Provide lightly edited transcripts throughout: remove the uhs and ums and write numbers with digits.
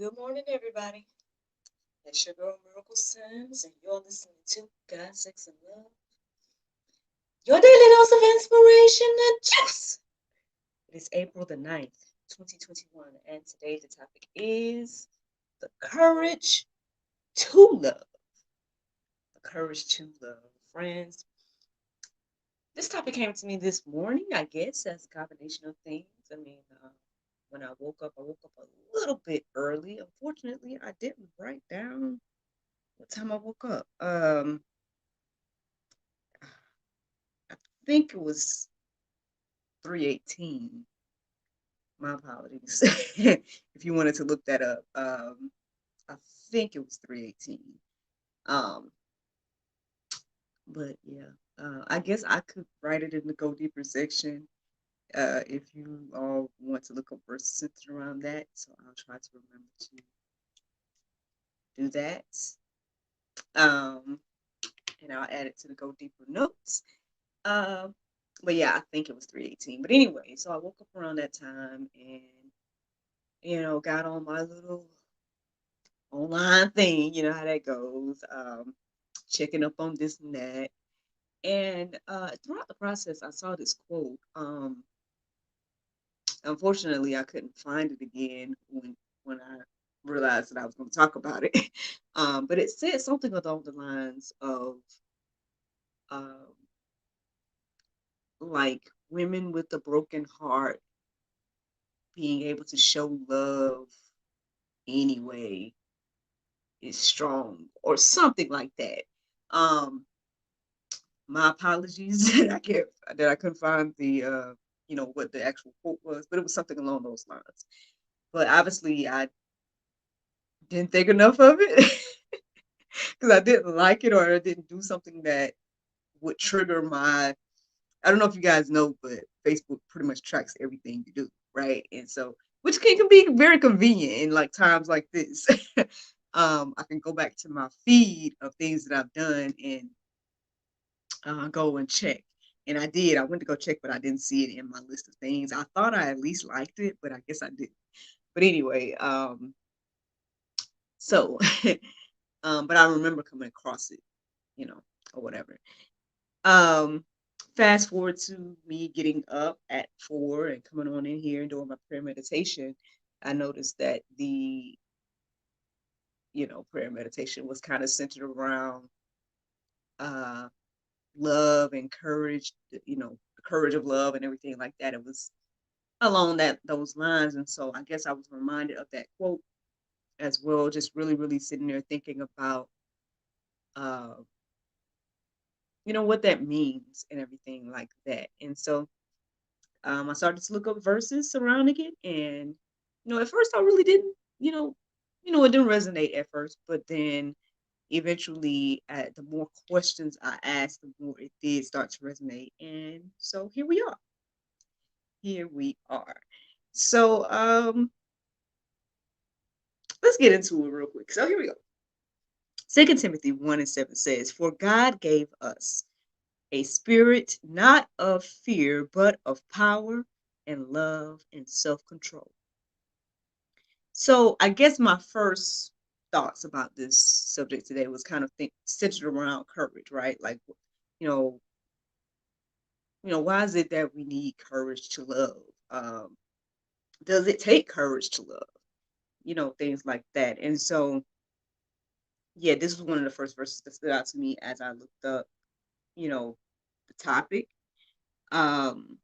Good morning, everybody. It's your girl Miracle Sims, and you're listening to God, Sex, and Love. Your daily dose of inspiration and juice. It is April the 9th, 2021, and today the topic is the courage to love. The courage to love. Friends, this topic came to me this morning, I guess, as a combination of things. When I woke up a little bit early. Unfortunately, I didn't write down what time I woke up. I think it was 3:18. My apologies. If you wanted to look that up, I think it was 3:18. Um, but yeah, I guess I could write it in the Go Deeper section. If you all want to look up verses centered around that, so I'll try to remember to do that. Um, and I'll add it to the Go Deeper notes. Um, but yeah, I think it was 3:18. But anyway, so I woke up around that time and got on my little online thing, you know how that goes, checking up on this and that. And throughout the process, I saw this quote. Unfortunately, I couldn't find it again when I realized that I was going to talk about it. But it said something along the lines of um, like women with a broken heart being able to show love anyway is strong or something like that. Um, my apologies that I couldn't find the what the actual quote was, but it was something along those lines. But obviously, I didn't think enough of it because I didn't like it or I didn't do something that would trigger my. I don't know if you guys know, but Facebook pretty much tracks everything you do, right? And so, which can be very convenient in like times like this. I can go back to my feed of things that I've done and go and check. And I did. I went to go check, but I didn't see it in my list of things. I thought I at least liked it, but I guess I didn't. But anyway, so but I remember coming across it, you know, or whatever. Um, Fast forward to me getting up at 4 and coming on in here and doing my prayer meditation. I noticed that the prayer meditation was kind of centered around uh love and courage, the courage of love and everything like that. It was along those lines. And so I guess I was reminded of that quote as well, just really, really sitting there thinking about uh, what that means and everything like that. And so I started to look up verses surrounding it. And, at first I really didn't, it didn't resonate at first, but then eventually the more questions I asked, the more it did start to resonate. And so here we are. Here we are. So let's get into it real quick. So here we go. 2 Timothy 1:7 says, "For God gave us a spirit not of fear, but of power and love and self-control." So I guess my first thoughts about this subject today was kind of centered around courage, right? Like, you know, why is it that we need courage to love? Does it take courage to love? Things like that. And so, yeah, this was one of the first verses that stood out to me as I looked up, you know, the topic. Um,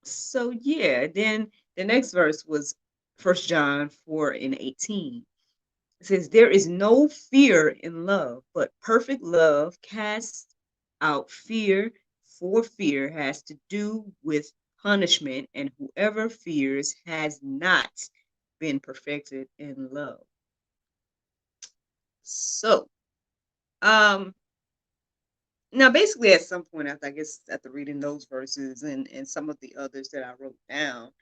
so yeah, then the next verse was 1 John 4:18. It says, "There is no fear in love, but perfect love casts out fear, for fear has to do with punishment, and whoever fears has not been perfected in love." So, um, now basically at some point after, I guess, after reading those verses and some of the others that I wrote down,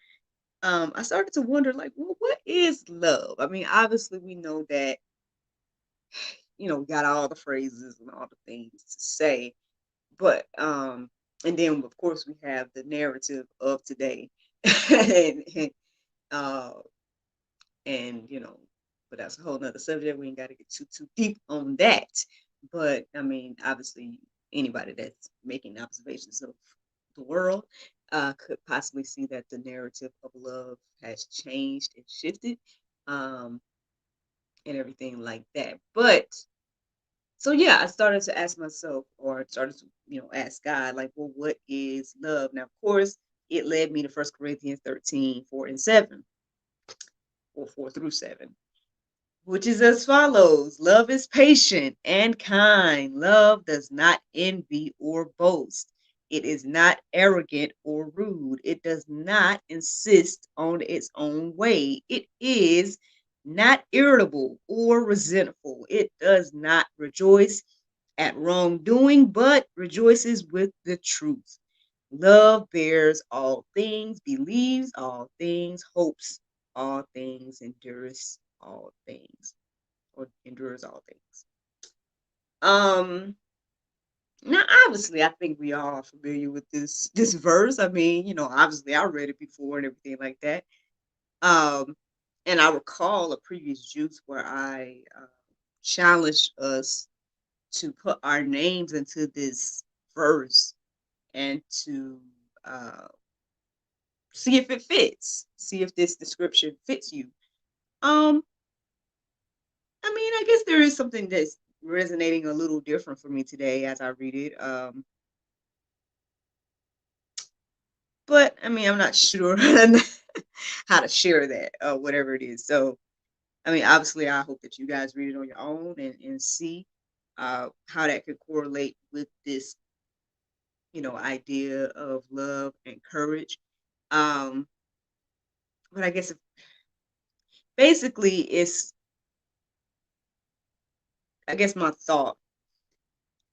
I started to wonder, like, well, what is love? I mean, obviously we know that, we got all the phrases and all the things to say, but and then of course we have the narrative of today. and, Uh, and but that's a whole nother subject. We ain't got to get too deep on that. But I mean, obviously, anybody that's making observations of the world could possibly see that the narrative of love has changed and shifted, um, and everything like that. But so yeah, I started to ask myself, or started to ask God, like, well, what is love? Now, of course, it led me to First Corinthians 13:4 and 7, or 4 through 7, which is as follows: Love is patient and kind. Love does not envy or boast. It is not arrogant or rude. It does not insist on its own way. It is not irritable or resentful. It does not rejoice at wrongdoing, but rejoices with the truth. Love bears all things, believes all things, hopes all things, endures all things, or endures all things. Now obviously I think we all are familiar with this verse. I mean, obviously I read it before and everything like that. Um, and I recall a previous juice where I challenged us to put our names into this verse and to uh, see if it fits, see if this description fits you. Um, I mean, I guess there is something that's resonating a little different for me today as I read it. But I mean, I'm not sure how to share that, whatever it is. So, I mean, obviously, I hope that you guys read it on your own and see how that could correlate with this, idea of love and courage. Um, but I guess basically, I guess my thought,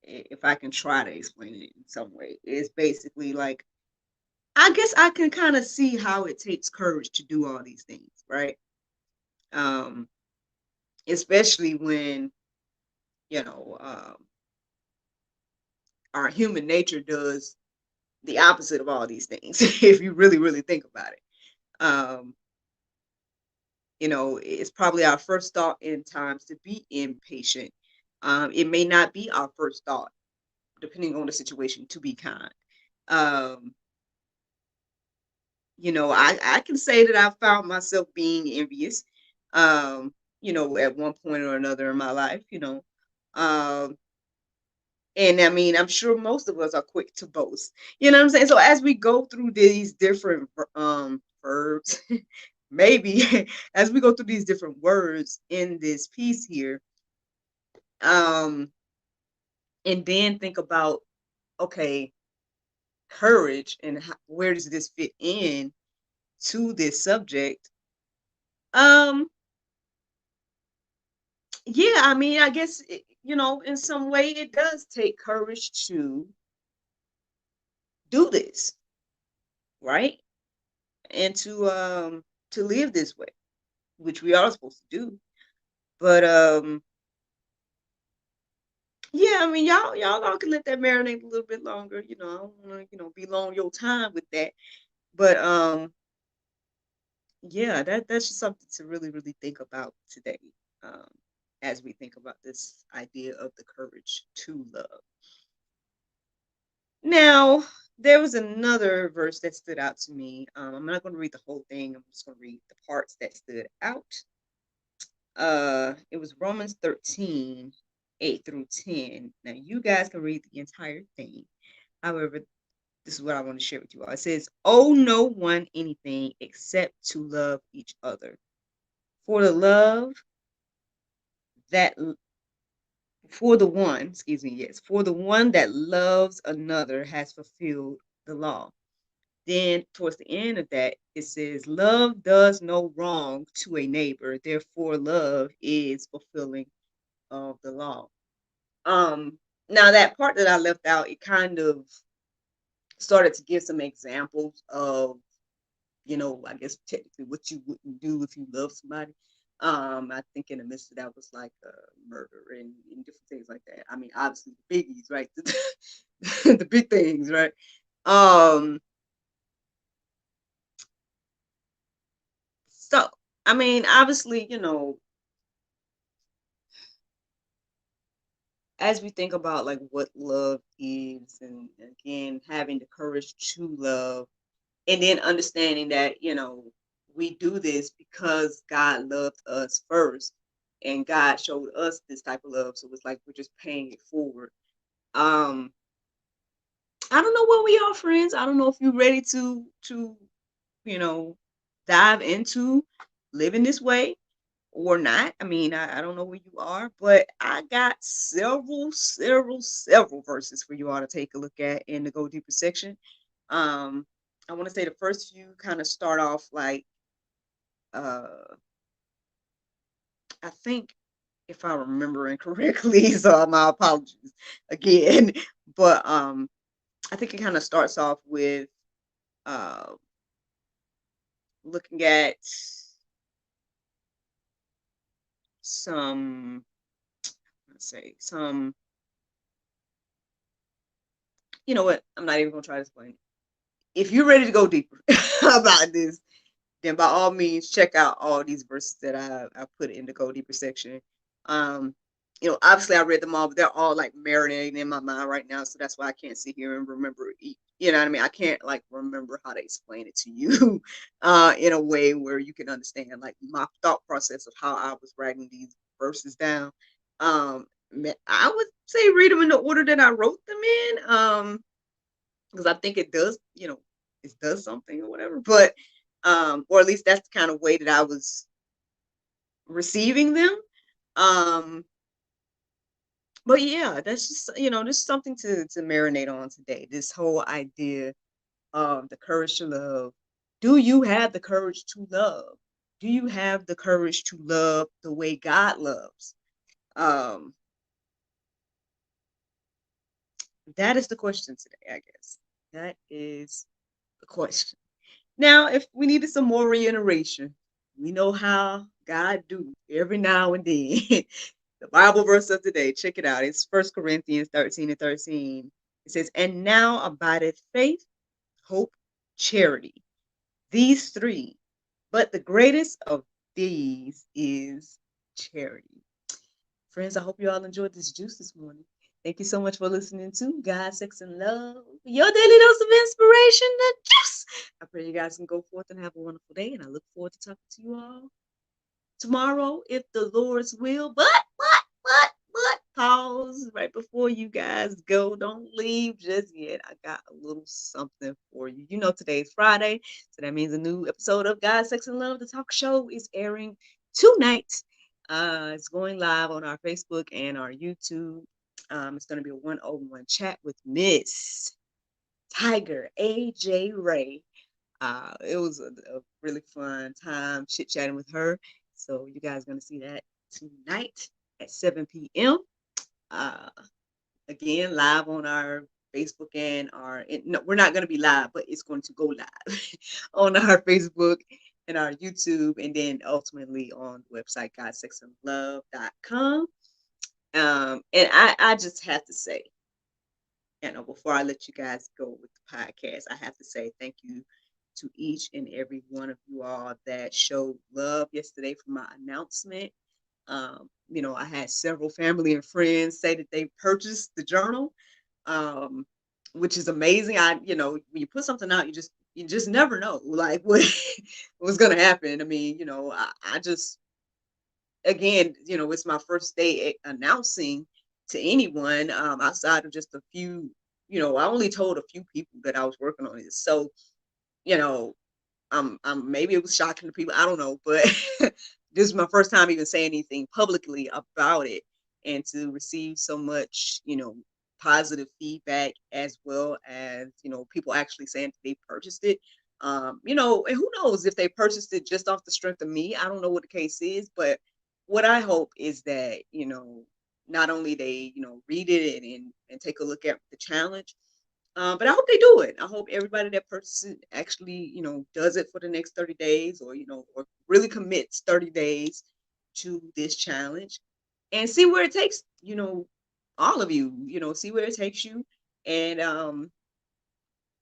if I can try to explain it in some way, is basically like, I guess I can kind of see how it takes courage to do all these things, right? Um, especially when, you know, um, our human nature does the opposite of all these things, if you really, really think about it. Um, it's probably our first thought in times to be impatient. It may not be our first thought, depending on the situation, to be kind. Um, I can say that I found myself being envious, at one point or another in my life. Um, and I mean, I'm sure most of us are quick to boast. You know what I'm saying? So as we go through these different verbs, maybe as we go through these different words in this piece here, um, and then think about, okay, courage, and where does this fit in to this subject? Um, Yeah, I mean, I guess in some way it does take courage to do this, right? And to live this way, which we are supposed to do. But yeah, I mean, y'all all can let that marinate a little bit longer. I don't want to be long your time with that. But yeah, that's just something to really really think about today. Um, as we think about this idea of the courage to love. Now, there was another verse that stood out to me. I'm not going to read the whole thing. I'm just going to read the parts that stood out. It was Romans 13:8 through 10. Now, you guys can read the entire thing. However, this is what I want to share with you all. It says, "Owe no one anything except to love each other. For the love that for the one, excuse me, yes, for the one that loves another has fulfilled the law." Then towards the end of that, it says, "Love does no wrong to a neighbor. Therefore, love is fulfilling of the law." Now that part that I left out, it kind of started to give some examples of, I guess technically what you wouldn't do if you love somebody. I think in the midst of that was like murder and different things like that. I mean, obviously the biggies, right? The big things, right? Um, So, I mean, obviously, as we think about like what love is, and again, having the courage to love, and then understanding that, we do this because God loved us first, and God showed us this type of love. So it's like we're just paying it forward. Um, I don't know where we are, friends. I don't know if you're ready to you know dive into living this way or not. I mean, I don't know where you are, but I got several verses for you all to take a look at in the Go Deeper section. Um, I want to say the first few kind of start off like, uh, I think, if I'm remembering correctly, so my apologies again, but I think it kind of starts off with uh, looking at some, let's say, some, you know what? I'm not even gonna try to explain. If you're ready to go deeper about this, then by all means check out all these verses that I put in the Go Deeper section. Um, obviously I read them all, but they're all like marinating in my mind right now, so that's why I can't sit here and remember. You know what I mean? I can't like remember how to explain it to you, in a way where you can understand like my thought process of how I was writing these verses down. I would say read them in the order that I wrote them in. Because I think it does, it does something or whatever. But or at least that's the kind of way that I was receiving them. Um, but yeah, that's just just something to marinate on today. This whole idea of the courage to love. Do you have the courage to love? Do you have the courage to love the way God loves? Um, that is the question today, I guess. That is the question. Now, if we needed some more reiteration, we know how God do every now and then. The Bible verse of today, check it out. It's 1 Corinthians 13:13. It says, "And now abideth faith, hope, charity. These three, but the greatest of these is charity." Friends, I hope you all enjoyed this juice this morning. Thank you so much for listening to God, Sex, and Love, your daily dose of inspiration, the juice. I pray you guys can go forth and have a wonderful day, and I look forward to talking to you all tomorrow if the Lord's will. But, pause right before you guys go. Don't leave just yet. I got a little something for you. You know, today's Friday, so that means a new episode of God, Sex, and Love, the talk show, is airing tonight. It's going live on our Facebook and our YouTube. It's going to be a one-on-one chat with Miss Tiger AJ Ray. It was a really fun time chit chatting with her. So you guys are going to see that tonight at 7 p.m. Uh, again, live on our Facebook and no, we're not going to be live, but it's going to go live on our Facebook and our YouTube, and then ultimately on the website godsexandlove.com. And I just have to say, before I let you guys go with the podcast, I have to say thank you to each and every one of you all that showed love yesterday for my announcement. I had several family and friends say that they purchased the journal, um, which is amazing. When you put something out, you just never know like what's gonna happen. I mean, I just again, it's my first day announcing to anyone, outside of just a few. I only told a few people that I was working on it. So, you know, maybe it was shocking to people. I don't know, but this is my first time even saying anything publicly about it, and to receive so much, positive feedback, as well as people actually saying that they purchased it. And who knows if they purchased it just off the strength of me. I don't know what the case is, but what I hope is that not only they read it and take a look at the challenge, but I hope they do it. I hope everybody that purchases it actually, does it for the next 30 days, or really commits 30 days to this challenge and see where it takes, all of you, see where it takes you. And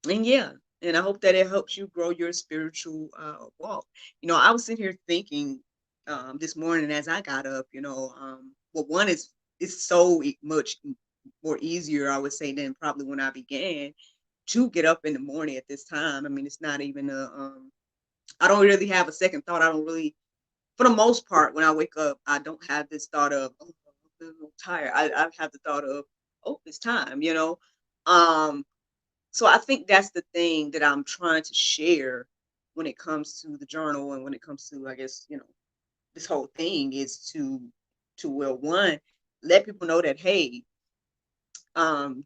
yeah, And I hope that it helps you grow your spiritual walk. I was sitting here thinking this morning as I got up, well, one is it's so much more easier, I would say, than probably when I began to get up in the morning at this time. I mean, it's not even I don't really have a second thought. I don't really, for the most part, when I wake up, I don't have this thought of, oh, I'm a little tired. I have the thought of, oh, it's time. Um, so I think that's the thing that I'm trying to share when it comes to the journal and when it comes to, I guess, this whole thing is well, one, let people know that, hey,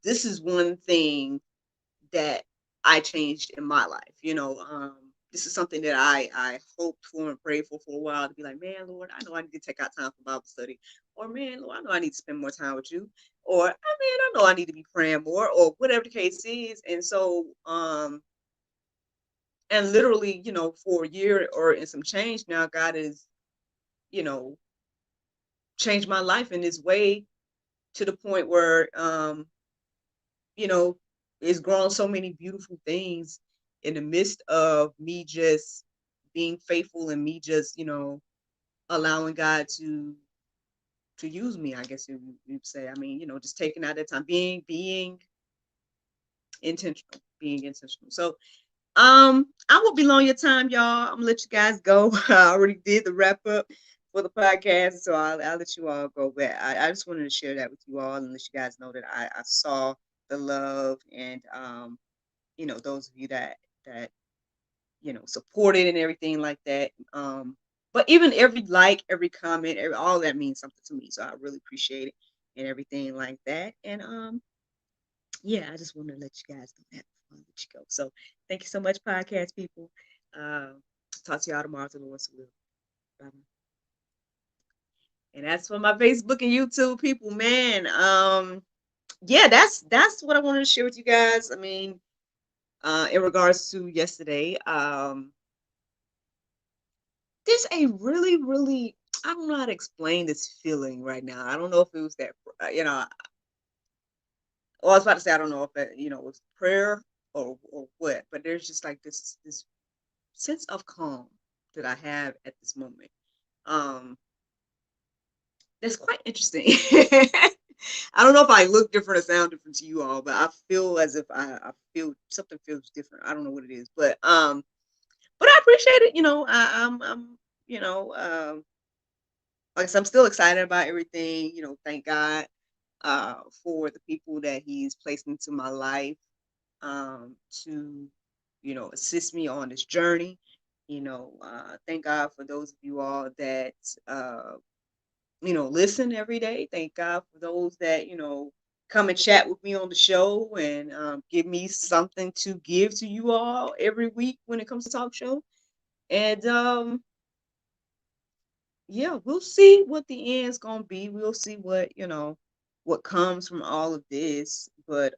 this is one thing that I changed in my life. This is something that I hoped for and prayed for a while, to be like, man, Lord, I know I need to take out time for Bible study, or man, Lord, I know I need to spend more time with you, or I mean, I know I need to be praying more, or whatever the case is. And so, and literally, for a year or in some change now, God has, you know, changed my life in this way, to the point where, you know, it's grown so many beautiful things in the midst of me just being faithful, and me just, allowing God to use me, I guess you'd say. I mean, just taking out that time, being intentional, being intentional. So I won't be long your time, y'all. I'm gonna let you guys go. I already did the wrap up for the podcast, so I'll let you all go. But I just wanted to share that with you all and let you guys know that I saw the love, and those of you that supported and everything like that. But even every like, every comment, all that means something to me. So I really appreciate it and everything like that. And yeah, I just want to let you guys know that before I let you go. So thank you so much, podcast people. Uh, Talk to y'all tomorrow, to the Lord's will. Bye. And that's for my Facebook and YouTube people, man. Yeah, that's what I wanted to share with you guys. I mean, in regards to yesterday, there's a really, really, I don't know how to explain this feeling right now. I don't know if it was that, well, I was about to say, I don't know if it, was prayer or what, but there's just like this sense of calm that I have at this moment. Um, that's quite interesting. I don't know if I look different or sound different to you all, but I feel as if I feel something feels different. I don't know what it is, but I appreciate it. I'm you know, like I said, I'm still excited about everything. Thank God for the people that He's placed into my life, to assist me on this journey. Thank God for those of you all that listen every day. Thank God for those that come and chat with me on the show, and give me something to give to you all every week when it comes to talk show. And yeah, we'll see what the end's gonna be. We'll see what comes from all of this. But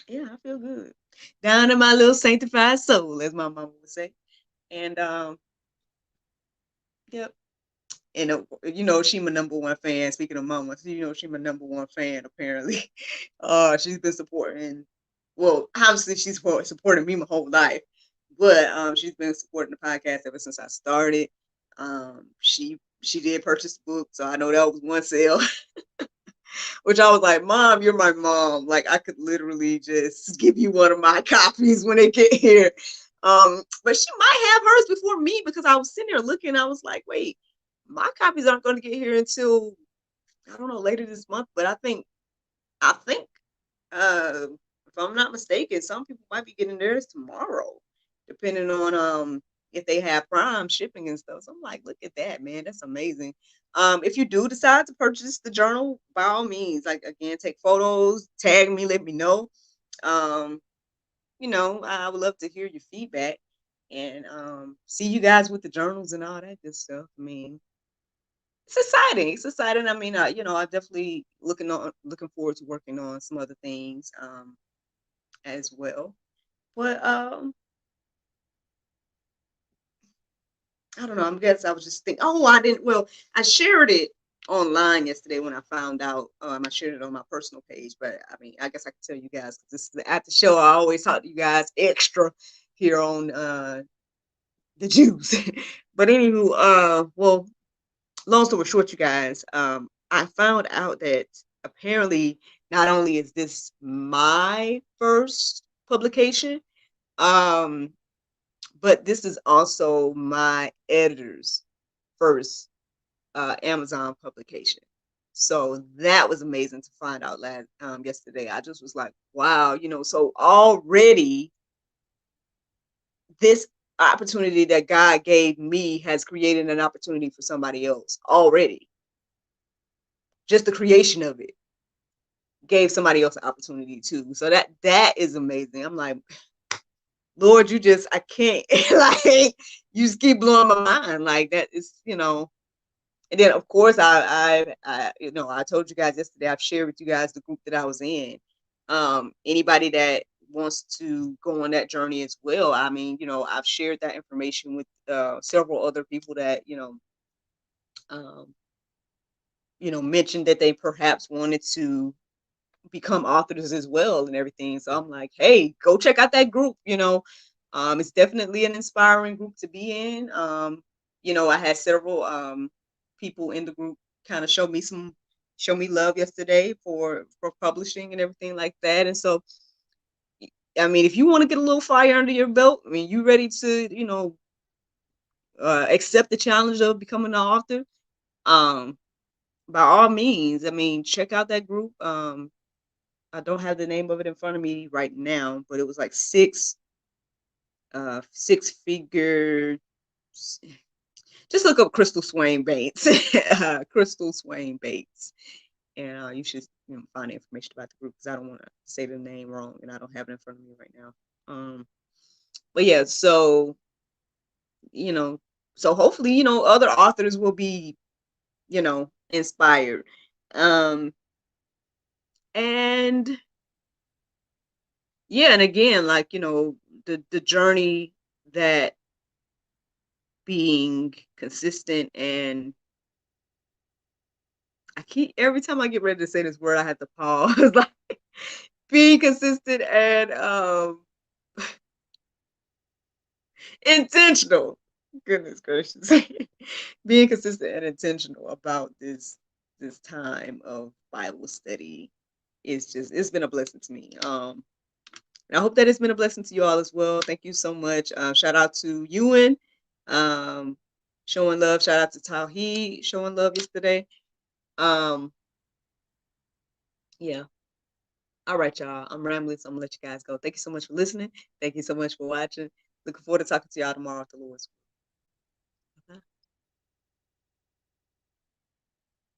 yeah, I feel good. Down in my little sanctified soul, as my mama would say. And yep. And she my number one fan. Speaking of mama, so, she my number one fan apparently. She's been supporting, well, obviously she's supporting me my whole life, but she's been supporting the podcast ever since I started. She did purchase the book, so I know that was one sale. Which I was like, Mom, you're my mom. Like, I could literally just give you one of my copies when they get here. But she might have hers before me, because I was sitting there looking. I was like, wait, my copies aren't going to get here until, I don't know, later this month. But I think, if I'm not mistaken, some people might be getting theirs tomorrow, depending on if they have Prime shipping and stuff. So I'm like, look at that, man, that's amazing. If you do decide to purchase the journal, by all means, like, again, take photos, tag me, let me know. Um, I would love to hear your feedback, and see you guys with the journals and all that good stuff. I mean, it's exciting. It's exciting. I mean, I definitely looking forward to working on some other things as well. But I don't know. I guess I was just thinking. Oh, I didn't. Well, I shared it online yesterday when I found out. I shared it on my personal page, but I mean, I guess I can tell you guys because this is the after show. I always talk to you guys extra here on the Jews. But anywho, well, long story short, you guys, I found out that apparently not only is this my first publication, um, but this is also my editor's first Amazon publication. So that was amazing to find out yesterday. I just was like, wow, so already this opportunity that God gave me has created an opportunity for somebody else already. Just the creation of it gave somebody else an opportunity too. So that is amazing. I'm like, Lord, I can't like you just keep blowing my mind. Like that is. And then of course I told you guys yesterday, I've shared with you guys the group that I was in. Anybody that wants to go on that journey as well. I mean, I've shared that information with several other people that, um, mentioned that they perhaps wanted to become authors as well and everything. So I'm like, hey, go check out that group. It's definitely an inspiring group to be in. I had several people in the group kind of show me love yesterday for publishing and everything like that. And so I mean, if you want to get a little fire under your belt, I mean, you ready to, accept the challenge of becoming an author, um, by all means, I mean, check out that group. I don't have the name of it in front of me right now, but it was like six figure. Just look up Crystal Swain Bates, Crystal Swain Bates, and you should find information about the group because I don't want to say the name wrong and I don't have it in front of me right now. But yeah, so you know, so hopefully other authors will be inspired, and yeah, and again, like the journey that being consistent and I keep every time I get ready to say this word, I have to pause. Like being consistent and intentional. Goodness gracious. Being consistent and intentional about this time of Bible study is just it's been a blessing to me. And I hope that it's been a blessing to you all as well. Thank you so much. Shout out to Ewan, um, showing love. Shout out to Tawheed, showing love yesterday. Um, yeah. All right, y'all. I'm rambling, so I'm gonna let you guys go. Thank you so much for listening. Thank you so much for watching. Looking forward to talking to y'all tomorrow if the Lord's will.